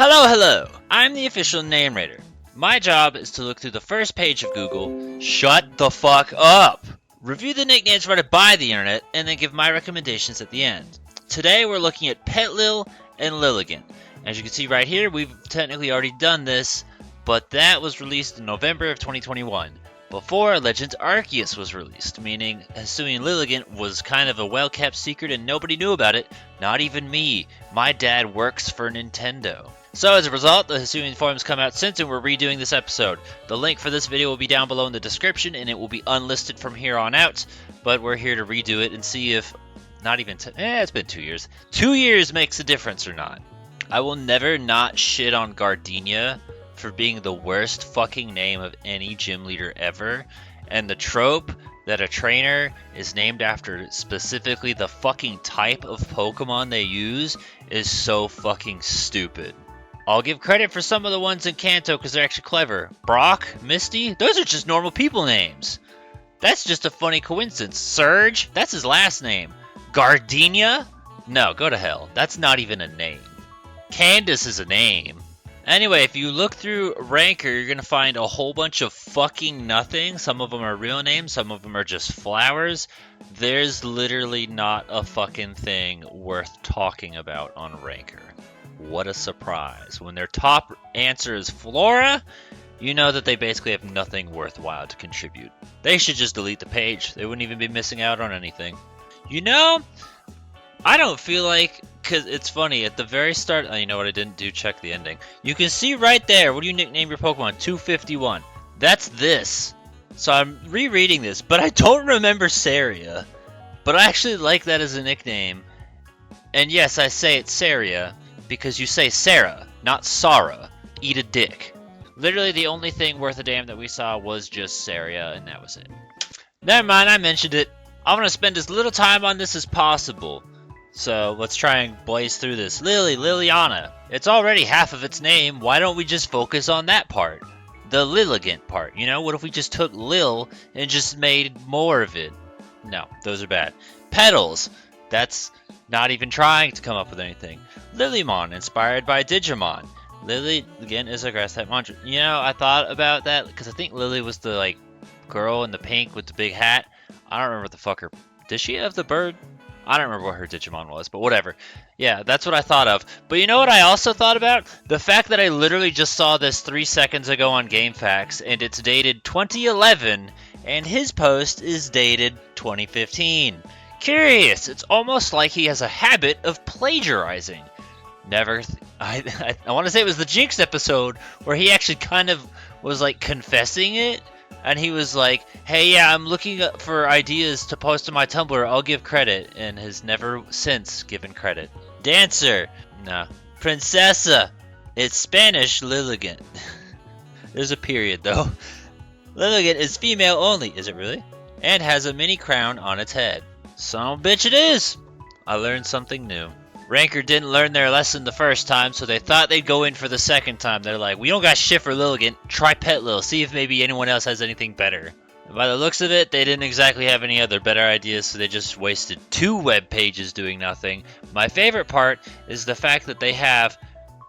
Hello! I'm the official narrator. My job is to look through the first page of Google, shut the fuck up, review the nicknames provided by the internet, and then give my recommendations at the end. Today we're looking at Petilil and Liligant. As you can see right here, we've technically already done this, but that was released in November of 2021. Before Legends Arceus was released, meaning Hisuian Liligant was kind of a well-kept secret and nobody knew about it, not even me. My dad works for Nintendo. So as a result, the Hisuian forums come out since and we're redoing this episode. The link for this video will be down below in the description and it will be unlisted from here on out, but we're here to redo it and see if, it's been 2 years. 2 years makes a difference or not. I will never not shit on Gardenia for being the worst fucking name of any gym leader ever, and the trope that a trainer is named after specifically the fucking type of Pokemon they use is so fucking stupid. I'll give credit for some of the ones in Kanto because they're actually clever. Brock, Misty, those are just normal people names. That's just a funny coincidence. Surge, that's his last name. Gardenia? No, go to hell. That's not even a name. Candace is a name. Anyway, if you look through Ranker, you're going to find a whole bunch of fucking nothing. Some of them are real names, some of them are just flowers. There's literally not a fucking thing worth talking about on Ranker. What a surprise. When their top answer is Flora, you know that they basically have nothing worthwhile to contribute. They should just delete the page. They wouldn't even be missing out on anything. You know, I don't feel like, because it's funny, at the very start, you know what I didn't do? Check the ending. You can see right there, what do you nickname your Pokemon? 251. That's this. So I'm rereading this, but I don't remember Saria. But I actually like that as a nickname. And yes, I say it's Saria, because you say Sarah, not Sarah. Eat a dick. Literally the only thing worth a damn that we saw was just Saria, and that was it. Never mind, I mentioned it. I want to spend as little time on this as possible. So let's try and blaze through this. Liliana. It's already half of its name. Why don't we just focus on that part? The Liligant part. You know, what if we just took Lil and just made more of it? No, those are bad. Petals. That's not even trying to come up with anything. Lilymon, inspired by Digimon. Liligant is a grass type monster. You know, I thought about that because I think Lily was the girl in the pink with the big hat. I don't remember what the fuck her. Did she have the bird? I don't remember what her Digimon was, but whatever. Yeah, that's what I thought of. But you know what I also thought about? The fact that I literally just saw this 3 seconds ago on GameFAQs, and it's dated 2011, and his post is dated 2015. Curious, it's almost like he has a habit of plagiarizing. I want to say it was the Jinx episode, where he actually kind of was confessing it. And he was like, hey, yeah, I'm looking for ideas to post to my Tumblr. I'll give credit. And has never since given credit. Dancer. No. Princesa. It's Spanish Liligant. There's a period, though. Liligant is female only. Is it really? And has a mini crown on its head. Son of a bitch it is. I learned something new. Ranker didn't learn their lesson the first time, so they thought they'd go in for the second time. They're like, we don't got shit for Liligant. Try Petilil. See if maybe anyone else has anything better. And by the looks of it, they didn't exactly have any other better ideas, so they just wasted 2 web pages doing nothing. My favorite part is the fact that they have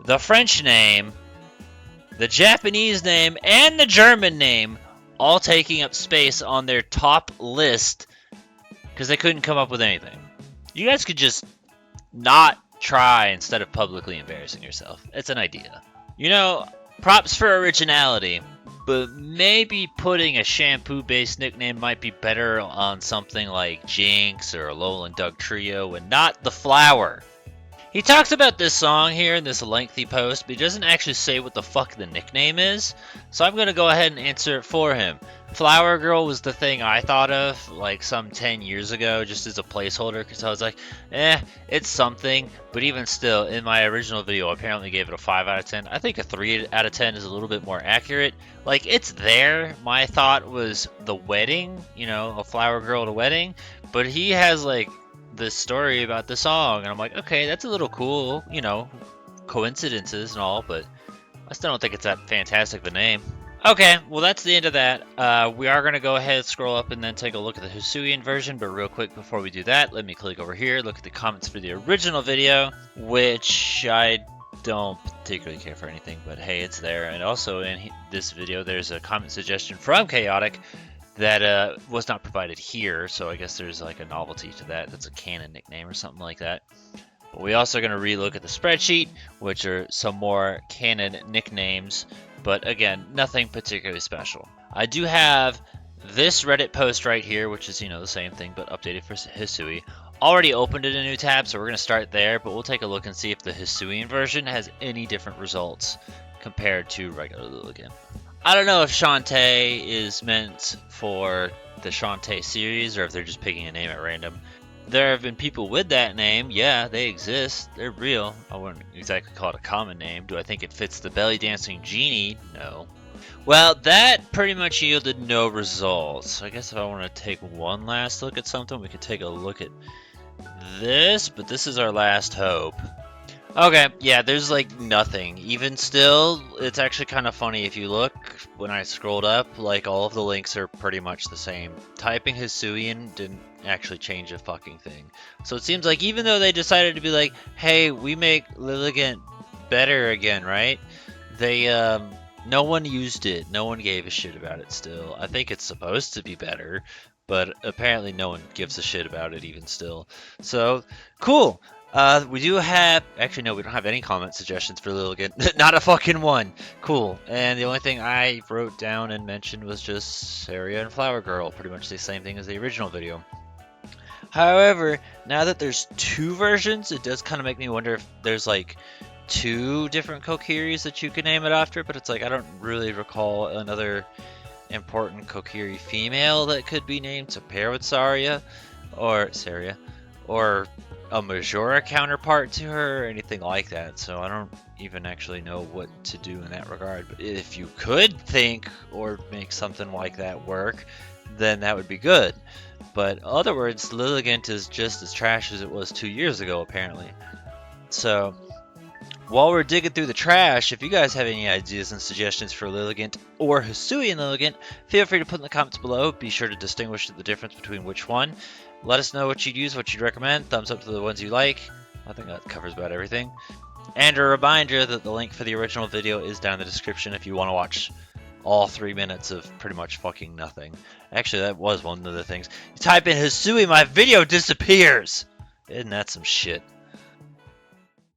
the French name, the Japanese name, and the German name all taking up space on their top list because they couldn't come up with anything. You guys could just not try instead of publicly embarrassing yourself. It's an idea. You know, props for originality, but maybe putting a shampoo-based nickname might be better on something like Jinx or Alolan Doug Trio and not the flower. He talks about this song here in this lengthy post, but he doesn't actually say what the fuck the nickname is, so I'm going to go ahead and answer it for him. Flower Girl was the thing I thought of some 10 years ago just as a placeholder because I was like, it's something. But even still, in my original video, I apparently gave it a 5 out of 10. I think a 3 out of 10 is a little bit more accurate. It's there. My thought was the wedding, a Flower Girl at a wedding. But he has this story about the song. And I'm like, okay, that's a little cool, coincidences and all. But I still don't think it's that fantastic of a name. Okay, well that's the end of that. We are going to go ahead, scroll up, and then take a look at the Hisuian version, but real quick before we do that, let me click over here, look at the comments for the original video, which I don't particularly care for anything, but hey, it's there. And also in this video, there's a comment suggestion from Chaotic that was not provided here, so I guess there's like a novelty to that. That's a canon nickname or something like that. But we also are going to relook at the spreadsheet, which are some more canon nicknames, but again, nothing particularly special. I do have this Reddit post right here, which is, the same thing, but updated for Hisui. Already opened in a new tab, so we're going to start there, but we'll take a look and see if the Hisuian version has any different results compared to regular Liligant. I don't know if Shantae is meant for the Shantae series, or if they're just picking a name at random. There have been people with that name. Yeah, they exist. They're real. I wouldn't exactly call it a common name. Do I think it fits the belly dancing genie? No. Well, that pretty much yielded no results. I guess if I want to take one last look at something, we could take a look at this, but this is our last hope. Okay, yeah, there's like nothing. Even still, it's actually kind of funny if you look, when I scrolled up, like all of the links are pretty much the same. Typing Hisuian didn't actually change a fucking thing. So it seems like even though they decided to be like, hey, we make Liligant better again, right? They, no one used it. No one gave a shit about it still. I think it's supposed to be better, but apparently no one gives a shit about it even still. So, cool. We do have... Actually, no, we don't have any comment suggestions for Liligant. Not a fucking one. Cool. And the only thing I wrote down and mentioned was just Saria and Flower Girl. Pretty much the same thing as the original video. However, now that there's two versions, it does kind of make me wonder if there's like two different Kokiris that you could name it after, but it's like I don't really recall another important Kokiri female that could be named to pair with Saria, or a Majora counterpart to her, or anything like that. So I don't even actually know what to do in that regard. But if you could think or make something like that work, then that would be good. But in other words, Liligant is just as trash as it was 2 years ago, apparently. So while we're digging through the trash, if you guys have any ideas and suggestions for Liligant or Hisuian Liligant, feel free to put in the comments below. Be sure to distinguish the difference between which one. Let us know what you'd use, what you'd recommend. Thumbs up to the ones you like. I think that covers about everything. And a reminder that the link for the original video is down in the description if you want to watch all 3 minutes of pretty much fucking nothing. Actually, that was one of the things. You type in Hisui, my video disappears! Isn't that some shit?